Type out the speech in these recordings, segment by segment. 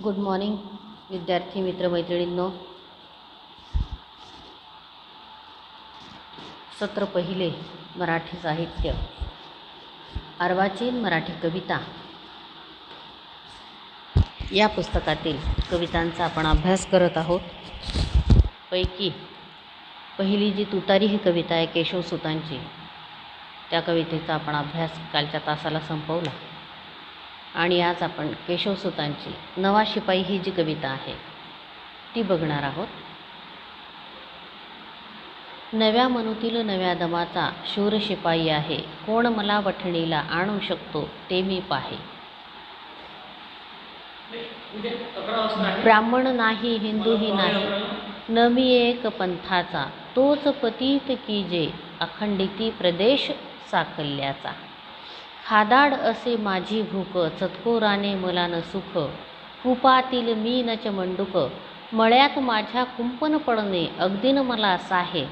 Good morning विद्यार्थी मित्र मैत्रिणींनो. सत्र पहिले मराठी साहित्य अर्वाचीन मराठी कविता या पुस्तकातील कवितांचा आपण अभ्यास करत आहोत. पैकी पहिली जी तुतारी ही कविता आहे केशवसुतांची, त्या कवितेचा आपण अभ्यास कालच्या तासाला संपवला आणि आज आपण केशवसुतांची नवा शिपाई ही जी कविता आहे ती बघणार आहोत. नव्या मनुतील नव्या दमाचा शूर शिपाई आहे, कोण मला वठणीला आणू शकतो ते मी पाहे. ब्राह्मण नाही हिंदूही नाही, न मी एक पंथाचा, तोच पतीत की जे अखंडिती प्रदेश साकल्याचा. खादाड असे माझी भूक, चतकोराने मला न सुख, कुपातील मी नच मंडूक, मळ्यात माझ्या कुंपण पडणे अगदीन मला साहे,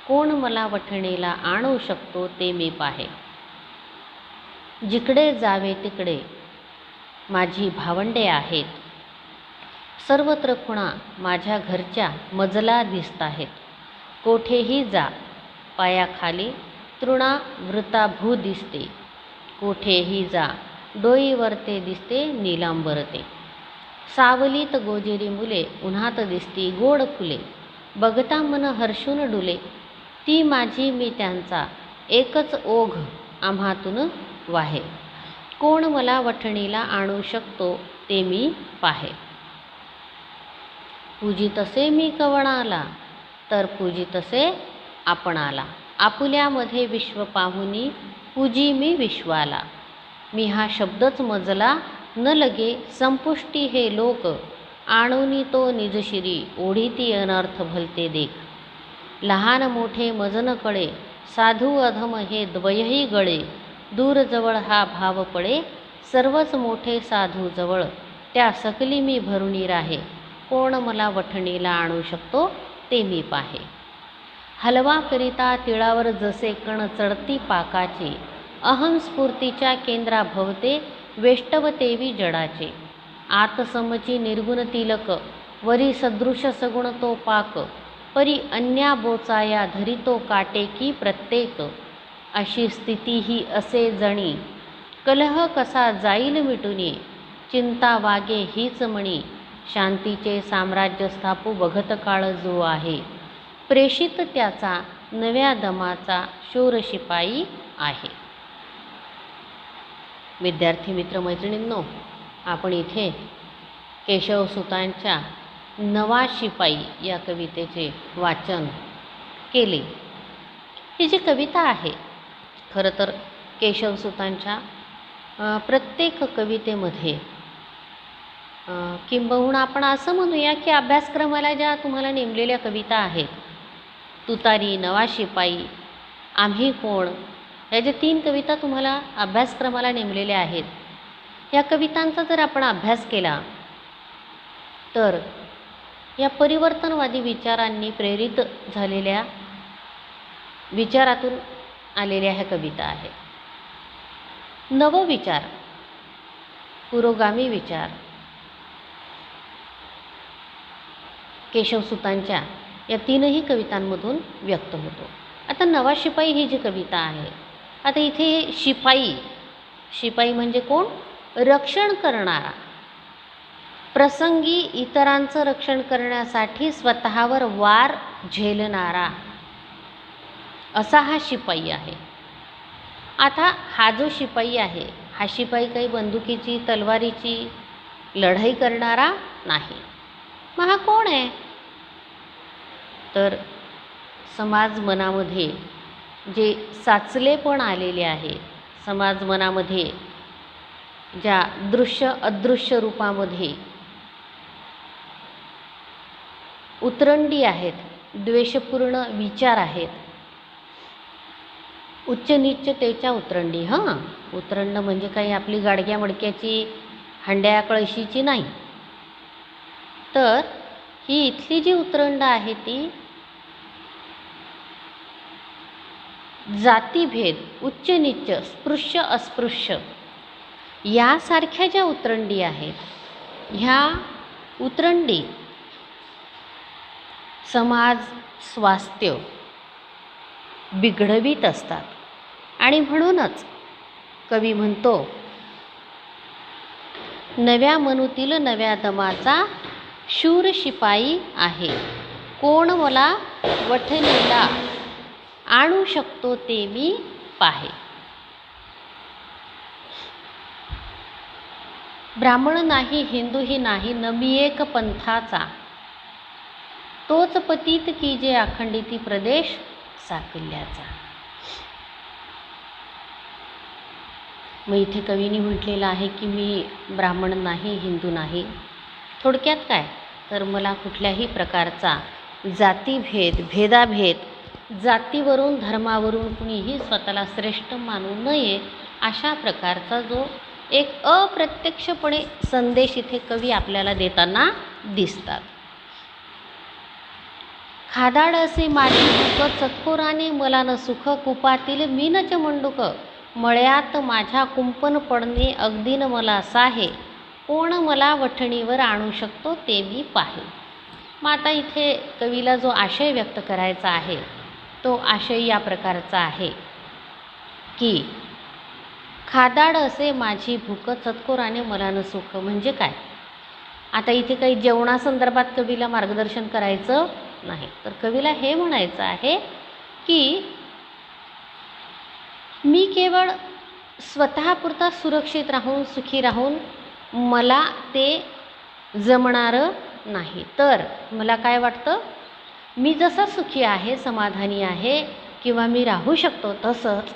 कोण मला वठणीला आणू शकतो ते मी पाहे. जिकडे जावे तिकडे माझी भावंडे आहेत, सर्वत्र खुणा माझ्या घरच्या मजला दिसत आहेत. कोठेही जा पायाखाली तृणावृता भू दिसते, कोठेही जा डोईवरते दिसते नीलांबरते. सावलीत गोजेरी मुले उन्हात दिसती गोड फुले, बघता मन हर्षून डुले. ती माझी मी त्यांचा एकच ओघ आम्हातून वाहे, कोण मला वठणीला आणू शकतो ते मी पाहे. पूजितसे मी कवणाला तर पूजितसे आपणाला, आपुल्यामध्ये विश्व पाहुनी पूजी मी विश्वाला. मी हा शब्दच मजला न लगे संपुष्टी हे लोक, आणूनी तो निजशिरी ओढीती अनर्थ भलते देख. लहान मोठे मज न कळे साधू अधम हे द्वयही गळे, दूर जवळ हा भाव पडे सर्वच मोठे साधू जवळ. त्या सकली मी भरुणी राहे, कोण मला वठणीला आणू शकतो ते मी पाहे. हलवा करिता तिळावर जसे कण चढती पाकाचे, अहम स्फूर्तीच्या केंद्रा भवते वेष्टवतेवी जडाचे. आतसमची निर्गुण तिलक वरी सदृश सगुण तो पाक, परी अन्या बोचाया धरितो काटेकी प्रत्येक. अशी स्थिती ही असे जणी, कलह कसा जाईल मिटुनी, चिंता वागे हीच मणी. शांतीचे साम्राज्य स्थापू बघत काळ जो आहे, प्रेषित त्याचा नव्या दमाचा शूर शिपाई आहे. विद्यार्थी मित्र मैत्रिणींनो, आपण इथे केशवसुतांच्या नवा शिपाई या कवितेचे वाचन केले. ही जी कविता आहे, खरं तर केशवसुतांच्या प्रत्येक कवितेमध्ये किंबहुना आपण असं म्हणूया की अभ्यासक्रमाला ज्या तुम्हाला नेमलेल्या कविता आहेत, तुतारी, नवा शिपाई, आम्ही कोण, या ज्या 3 कविता तुम्हाला अभ्यासक्रमाला नेमलेल्या आहेत, या कवितांचा जर आपण अभ्यास केला तर या परिवर्तनवादी विचारांनी प्रेरित झालेल्या विचारातून आलेल्या ह्या कविता आहेत. नवविचार, पुरोगामी विचार केशवसुतांच्या या 3ही कवितांमधून व्यक्त होतो. आता नवा शिपाई ही जी कविता आहे, आता इथे शिपाई, शिपाई म्हणजे कोण? रक्षण करणारा, प्रसंगी इतरांचं रक्षण करण्यासाठी स्वतःवर वार झेलणारा, असा हा शिपाई आहे. आता हा जो शिपाई आहे, हा शिपाई काही बंदुकीची तलवारीची लढाई करणारा नाही. मग हा कोण आहे? तर समाज मनामध्ये जे साचलेपण आलेले आहे, समाज मनामध्ये ज्या दृश्य अदृश्य रूपामध्ये उतरंडी आहेत, द्वेषपूर्ण विचार आहेत, उच्च नीचतेच्या उतरंडी. उतरंड म्हणजे काही आपली गाडग्या मडक्याची हंड्या कळशीची नाही, तर ही इथली जी उतरंड आहे ती जातीभेद, उच्च नीच, स्पृश्य अस्पृश्य यासारख्या ज्या उतरंडी आहेत, ह्या उतरंडी समाज स्वास्थ्य बिघडवीत असतात. आणि म्हणूनच कवी म्हणतो, नव्या मनुतील नव्या दमाचा शूर शिपाई आहे, कोण मला वठणीला आणू शकतो ते मी पाहे. ब्राह्मण नाही, हिंदूही नाही, न मी एक पंथाचा, तोच पतित की जे अखंडिती प्रदेश साकल्याचा. मग इथे कवीनी म्हटलेलं आहे की मी ब्राह्मण नाही, हिंदू नाही. थोडक्यात काय तर मला कुठल्याही प्रकारचा जातीभेद, भेदाभेद, जातीवरून धर्मावरून कुणीही स्वतःला श्रेष्ठ मानू नये, अशा प्रकारचा जो एक अप्रत्यक्षपणे संदेश इथे कवी आपल्याला देताना दिसतात. खादाड असे माझी दुःख, चतकोराने मला न सुख, कुपातील मीनच मंडूक, मळ्यात माझ्या कुंपण पडणे अगदी न मला साहे, कोण मला वठणीवर आणू शकतो ते मी पाहे. मग आता इथे कवीला जो आशय व्यक्त करायचा आहे तो आशय या प्रकारचा आहे की खादाड असे माझी भूक, चतकोराने मला न सुख. म्हणजे काय, आता इथे काही जेवणासंदर्भात कवीला मार्गदर्शन करायचं नाही, तर कवीला हे म्हणायचं आहे की मी केवळ स्वतःपुरता सुरक्षित राहून सुखी राहून मला ते जमणारं नाही. तर मला काय वाटतं, मी जसं सुखी आहे, समाधानी आहे किंवा मी राहू शकतो, तसंच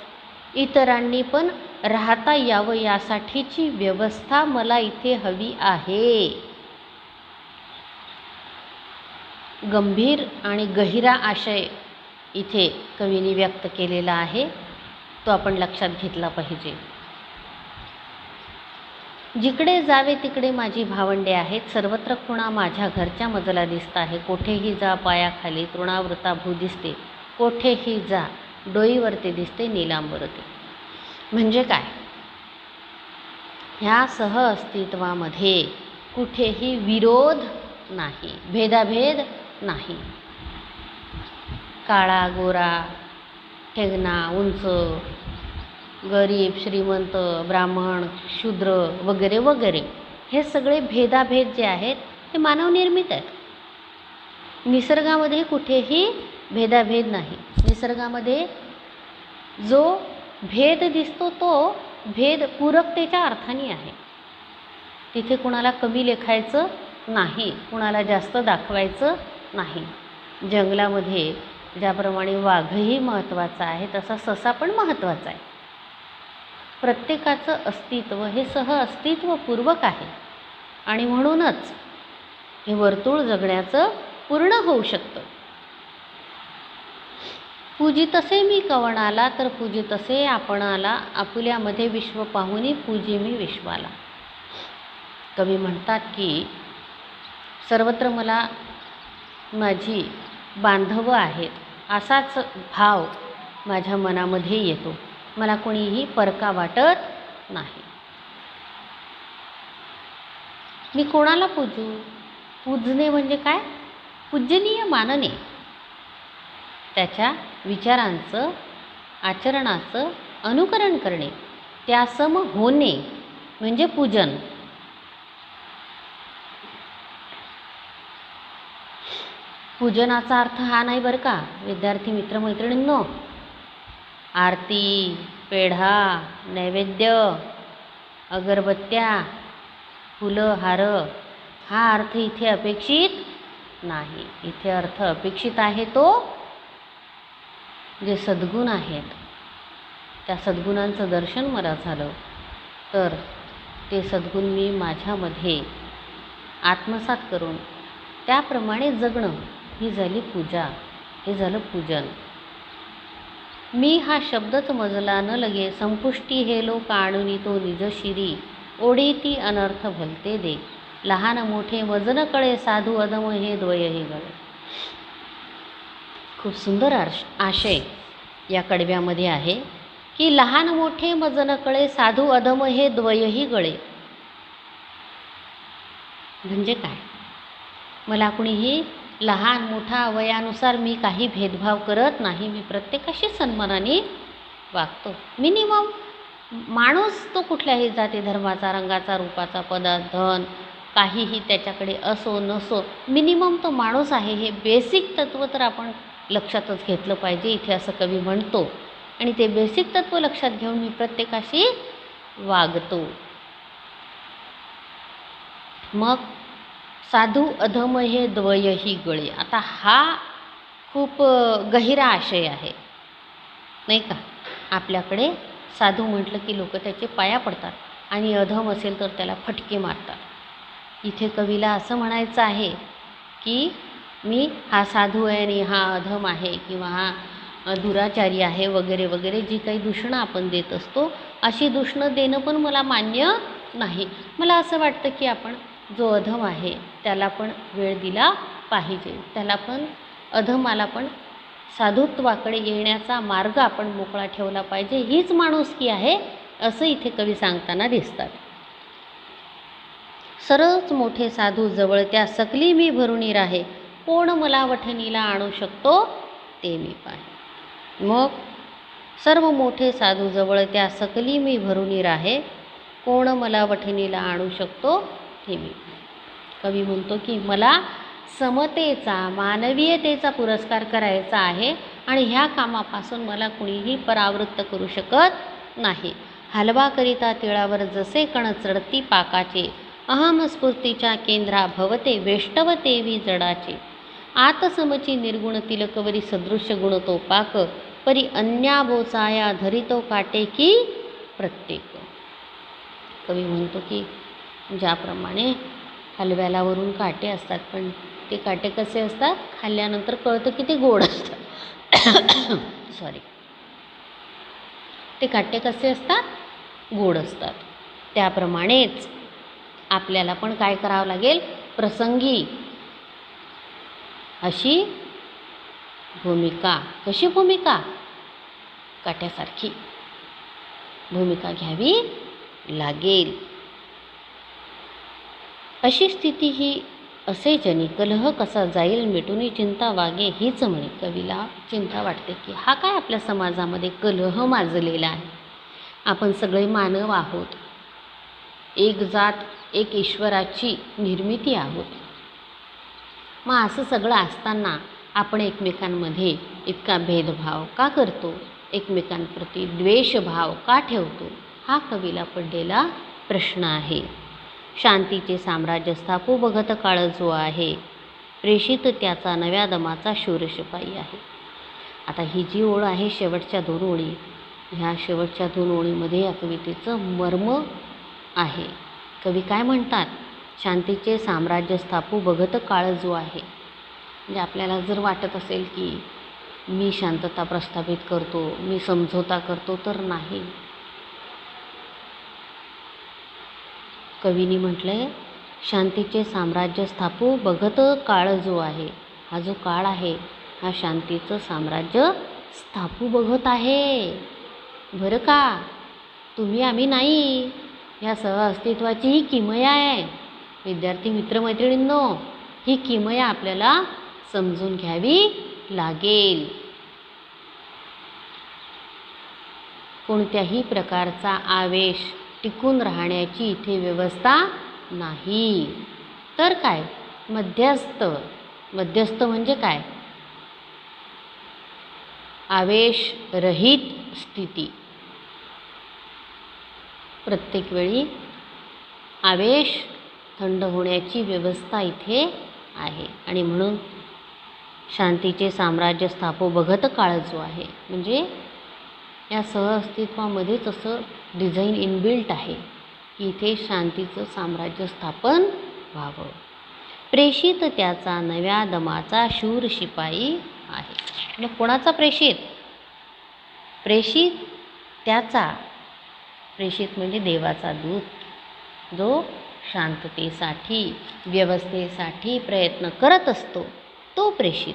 इतरांनी पण राहता यावं यासाठीची व्यवस्था मला इथे हवी आहे. गंभीर आणि गहिरा आशय इथे कवीने व्यक्त केलेला आहे, तो आपण लक्षात घेतला पाहिजे. जिकडे जावे तिकडे माझी भावंडे आहेत, सर्वत्र खुणा माझ्या घरच्या मजला दिसत आहे, कोठेही जा पायाखाली तृणावृता भू दिसते, कोठेही जा डोईवरती दिसते नीलांबरते. म्हणजे काय, ह्या सहअस्तित्वामध्ये कुठेही विरोध नाही, भेदाभेद नाही. काळा गोरा, ठेंगणा उंच, गरीब श्रीमंत, ब्राह्मण शूद्र वगैरे वगैरे, हे सगळे भेदाभेद जे आहेत हे मानवनिर्मित आहेत. निसर्गामध्ये कुठेही भेदाभेद नाही. निसर्गामध्ये जो भेद दिसतो तो भेद पूरकतेच्या अर्थाने आहे. तिथे कुणाला कमी लेखायचं नाही, कुणाला जास्त दाखवायचं नाही. जंगलामध्ये ज्याप्रमाणे वाघही महत्त्वाचा आहे तसा ससा पण महत्त्वाचा आहे. प्रत्येकाचं अस्तित्व हे सहअस्तित्वपूर्वक आहे आणि म्हणूनच हे वर्तुळ जगण्याचं पूर्ण होऊ शकतं. पूजितसे मी कवणाला तर पूजितसे आपणाला, आपुल्यामध्ये विश्व पाहुनी पूजी मी विश्वाला. कवी म्हणतात की सर्वत्र मला माझी बांधवं आहेत असाच भाव माझ्या मनामध्ये येतो, मला कोणीही परका वाटत नाही. मी कोणाला पूजू, पूजणे म्हणजे काय, पूजनीय मानणे, त्याच्या विचारांचं आचरणाचं अनुकरण करणे, त्यासम होणे म्हणजे पूजन. पूजनाचा अर्थ हा नाही बरं का विद्यार्थी मित्रमैत्रिणींनो. आरती, पेढा, नैवेद्य, अगरबत्त्या, फुलं, हार हा अर्थ इथे अपेक्षित नाही. इथे अर्थ अपेक्षित आहे तो जे सद्गुण आहेत त्या सद्गुणांचं दर्शन मला झालं तर ते सद्गुण मी माझ्यामध्ये आत्मसात करून त्याप्रमाणे जगणं ही झाली पूजा, हे झालं पूजन. मी हा शब्दच मजला न लगे, संपुष्टी हे लोक आणूनी तो निज शिरी, ओढीती अनर्थ भलते दे, लहान मोठे मजन कळे साधू अदम हे द्वयही गळे. खूप सुंदर आशय या कडव्यामध्ये आहे की लहान मोठे मजन कळे साधू अधम हे द्वयही गळे. म्हणजे काय? मला कुणीही लहान मोठा वयानुसार मी काही भेदभाव करत नाही. मी प्रत्येकाशी सन्मानाने वागतो. मिनिमम माणूस तो कुठल्याही जाती धर्माचा, रंगाचा, रूपाचा, पदार्थ, धन काहीही त्याच्याकडे असो नसो, मिनिमम तो माणूस आहे हे बेसिक तत्त्व तर आपण लक्षातच घेतलं पाहिजे. इथे असं कवी म्हणतो आणि ते बेसिक तत्त्व लक्षात घेऊन मी प्रत्येकाशी वागतो. मग साधू अधम हे द्वयही गळे. आता हा खूप गहिरा आशय आहे, नाही का? आपल्याकडे साधू म्हटलं की लोक त्याचे पाया पडतात आणि अधम असेल तर त्याला फटके मारतात. इथे कवीला असं म्हणायचं आहे की मी हा साधू आहे आणि हा अधम आहे किंवा हा दुराचारी आहे वगैरे वगैरे, जी काही दूषणं आपण देत असतो अशी दूषणं देणं पण मला मान्य नाही. मला असं वाटतं की आपण जो अधम आहे त्याला पण वेळ दिला पाहिजे, त्याला पण अधमाला पण साधुत्वाकडे येण्याचा मार्ग आपण मोकळा ठेवला पाहिजे. हीच माणुसकी आहे असं इथे कवी सांगताना दिसतात. सरच मोठे साधू जवळ त्या सकली मी भरुणी राहे, कोण मला वठणीला आणू शकतो ते मी पाहे. मग सर्व मोठे साधू जवळ त्या सकली मी भरुणी राहे, कोण मला वठणीला आणू शकतो ते मी पाहे. कवी म्हणतो की मला समतेचा, मानवीयतेचा पुरस्कार करायचा आहे आणि ह्या कामापासून मला कुणीही परावृत्त करू शकत नाही. हलवा करिता तिळावर जसे कण चढती पाकाचे, अहमस्फूर्तीच्या केंद्रा भवते वेष्टवतेवी जडाचे. आतसमची निर्गुण तिलकवरी सदृश्य गुण तो पाक, परी अन्याबोचाया धरितो काटे की प्रत्येक. कवी म्हणतो की ज्याप्रमाणे हलव्याला वरून काटे असतात, पण ते काटे कसे असतात? खाल्ल्यानंतर कळतं की ते गोड असतात. सॉरी, ते काटे कसे असतात? गोड असतात. त्याप्रमाणेच आपल्याला पण काय करावं लागेल? प्रसंगी अशी भूमिका, कशी भूमिका? काट्यासारखी भूमिका घ्यावी लागेल. अशी स्थिती ही असे जनी, कलह कसा जाईल मिटून चिंता वागे. हीच म्हणे. कवीला चिंता वाटते की हा काय आपल्या समाजामध्ये कलह माजलेला आहे. आपण सगळे मानव आहोत, एक जात, एक ईश्वराची निर्मिती आहोत. मग असं सगळं असताना आपण एकमेकांमध्ये इतका भेदभाव का करतो? एकमेकांप्रती द्वेषभाव का ठेवतो? हा कवीला पडलेला प्रश्न आहे. शांतीचे साम्राज्य स्थापू बघत काळ जो आहे, प्रेषित त्याचा नव्या दमाचा शूर शिपाई आहे. आता ही जी ओळ आहे, शेवटच्या 2 ओळी, ह्या शेवटच्या 2 ओळीमध्ये या कवितेचं मर्म आहे. कवी काय म्हणतात? शांतीचे साम्राज्य स्थापू बघत काळ जो आहे. म्हणजे आपल्याला जर वाटत असेल की मी शांतता प्रस्थापित करतो, मी समझोता करतो, तर नाही. कवीनी म्हटलंय शांतीचे साम्राज्य स्थापू बघत काळ जो आहे. हा जो काळ आहे हा शांतीचं साम्राज्य स्थापू बघत आहे बरं का. तुम्ही आम्ही नाही. ह्या सहअस्तित्वाची ही किमया आहे. विद्यार्थी मित्रमैत्रिणींनो, ही किमया आपल्याला समजून घ्यावी लागेल. कोणत्याही प्रकारचा आवेश टिकून राहण्याची इथे व्यवस्था नाही. तर काय? मध्यस्थ. मध्यस्थ म्हणजे काय? आवेश रहित स्थिती. प्रत्येक वेळी आवेश थंड होण्याची व्यवस्था इथे आहे. आणि म्हणून शांतीचे साम्राज्य स्थापू बघत काळ जो आहे, म्हणजे या सहअस्तित्वामध्येच असं डिझाईन इनबिल्ट आहे की इथे शांतीचं साम्राज्य स्थापन व्हावं. प्रेषित त्याचा नव्या दमाचा शूर शिपाई आहे. म्हणजे कोणाचा प्रेषित? प्रेषित त्याचा. प्रेषित म्हणजे देवाचा दूत, जो शांततेसाठी, व्यवस्थेसाठी प्रयत्न करत असतो, तो प्रेषित.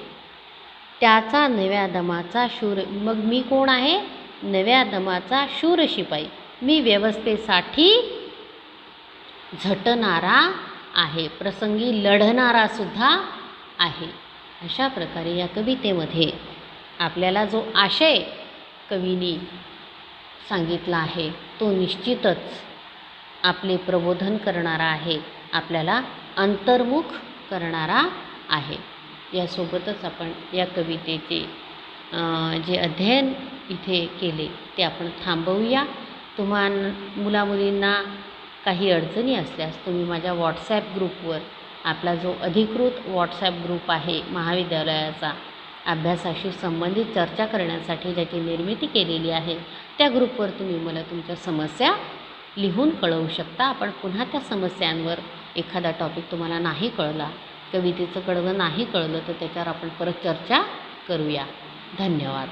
त्याचा नव्या दमाचा शूर. मग मी कोण आहे? नव्या दमाचा शूर शिपाई. मी व्यवस्थेसाठी झटणारा आहे, प्रसंगी लढणारासुद्धा आहे. अशा प्रकारे या कवितेमध्ये आपल्याला जो आशय कवीनी सांगितला आहे तो निश्चितच आपले प्रबोधन करणारा आहे, आपल्याला अंतर्मुख करणारा आहे. यासोबतच आपण या कवितेचे जे अध्ययन इथे केले ते आपण थांबवूया. मुलामुलींना काही अडचणी असल्यास तुम्ही माझ्या व्हॉट्सॲप ग्रुपवर, आपला जो अधिकृत व्हॉट्सॲप ग्रुप आहे महाविद्यालयाचा, अभ्यासाशी संबंधित चर्चा करण्यासाठी ज्याची निर्मिती केलेली आहे, त्या ग्रुपवर तुम्ही मला तुमच्या समस्या लिहून कळवू शकता. आपण पुन्हा त्या समस्यांवर, एखादा टॉपिक तुम्हाला नाही कळला, कवितेचं कडवं नाही कळलं, तर त्याच्यावर आपण परत चर्चा करूया. धन्यवाद.